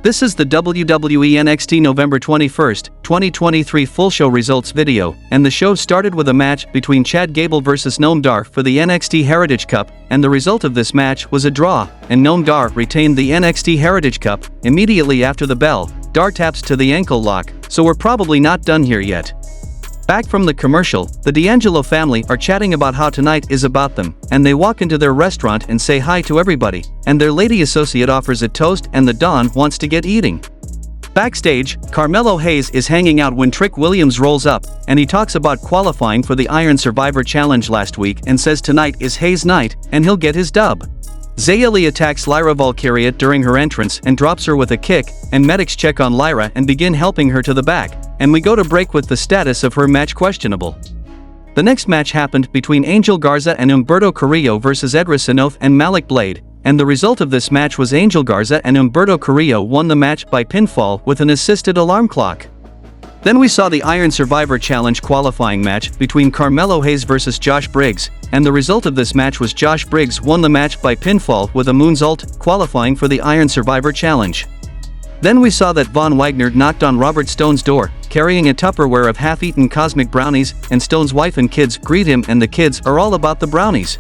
This is the WWE NXT November 21, 2023 full show results video, and the show started with a match between Chad Gable vs Noam Dar for the NXT Heritage Cup, and the result of this match was a draw, and Noam Dar retained the NXT Heritage Cup. Immediately after the bell, Dar taps to the ankle lock, so we're probably not done here yet. Back from the commercial, the D'Angelo family are chatting about how tonight is about them, and they walk into their restaurant and say hi to everybody, and their lady associate offers a toast and the Don wants to get eating. Backstage, Carmelo Hayes is hanging out when Trick Williams rolls up, and he talks about qualifying for the Iron Survivor Challenge last week and says tonight is Hayes' night, and he'll get his dub. Xia Li attacks Lyra Valkyria during her entrance and drops her with a kick, and medics check on Lyra and begin helping her to the back, and we go to break with the status of her match questionable. The next match happened between Angel Garza and Humberto Carrillo vs Edris Sanoth and Malik Blade, and the result of this match was Angel Garza and Humberto Carrillo won the match by pinfall with an assisted alarm clock. Then we saw the Iron Survivor Challenge qualifying match between Carmelo Hayes vs Josh Briggs, and the result of this match was Josh Briggs won the match by pinfall with a moonsault, qualifying for the Iron Survivor Challenge. Then we saw that Von Wagner knocked on Robert Stone's door, carrying a Tupperware of half-eaten cosmic brownies, and Stone's wife and kids greet him and the kids are all about the brownies.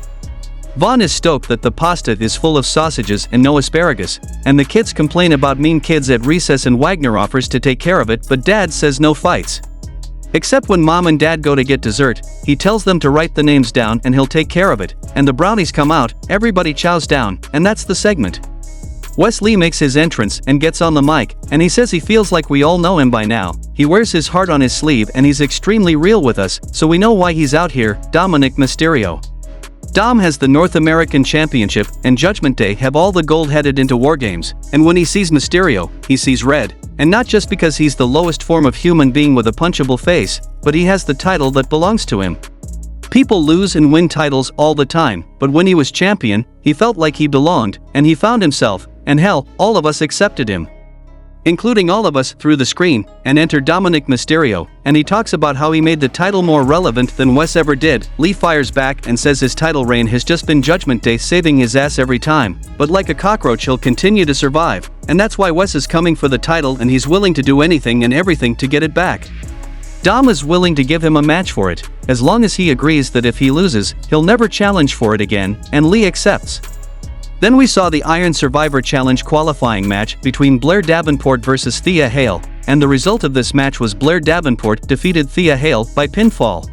Von is stoked that the pasta is full of sausages and no asparagus, and the kids complain about mean kids at recess and Wagner offers to take care of it, but Dad says no fights. Except when Mom and Dad go to get dessert, he tells them to write the names down and he'll take care of it, and the brownies come out, everybody chows down, and that's the segment. Wes Lee makes his entrance and gets on the mic, and he says he feels like we all know him by now. He wears his heart on his sleeve and he's extremely real with us, so we know why he's out here. Dominic Mysterio. Dom has the North American Championship, and Judgment Day have all the gold headed into War Games, and when he sees Mysterio, he sees red, and not just because he's the lowest form of human being with a punchable face, but he has the title that belongs to him. People lose and win titles all the time, but when he was champion, he felt like he belonged, and he found himself, and hell, all of us accepted him. Including all of us through the screen, and enter Dominic Mysterio, and he talks about how he made the title more relevant than Wes ever did. Lee fires back and says his title reign has just been Judgment Day saving his ass every time, but like a cockroach he'll continue to survive, and that's why Wes is coming for the title and he's willing to do anything and everything to get it back. Dom is willing to give him a match for it, as long as he agrees that if he loses, he'll never challenge for it again, and Lee accepts. Then we saw the Iron Survivor Challenge qualifying match between Blair Davenport vs Thea Hale, and the result of this match was Blair Davenport defeated Thea Hale by pinfall.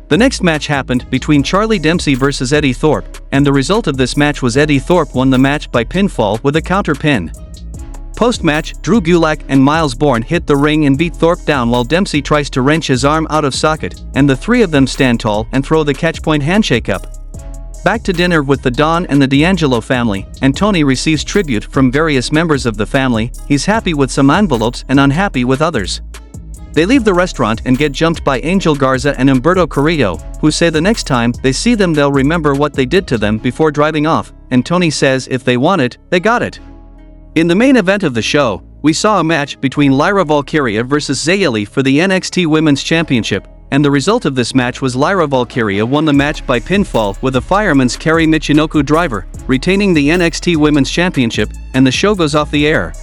The next match happened between Charlie Dempsey vs Eddie Thorpe, and the result of this match was Eddie Thorpe won the match by pinfall with a counter pin. Post-match, Drew Gulak and Miles Bourne hit the ring and beat Thorpe down while Dempsey tries to wrench his arm out of socket, and the three of them stand tall and throw the catchpoint handshake up. Back to dinner with the Don and the D'Angelo family, and Tony receives tribute from various members of the family. He's happy with some envelopes and unhappy with others. They leave the restaurant and get jumped by Angel Garza and Humberto Carrillo, who say the next time they see them they'll remember what they did to them before driving off, and Tony says if they want it, they got it. In the main event of the show, we saw a match between Lyra Valkyria vs Xia Li for the NXT Women's Championship, and the result of this match was Lyra Valkyria won the match by pinfall with a fireman's carry Michinoku driver, retaining the NXT Women's Championship, and the show goes off the air.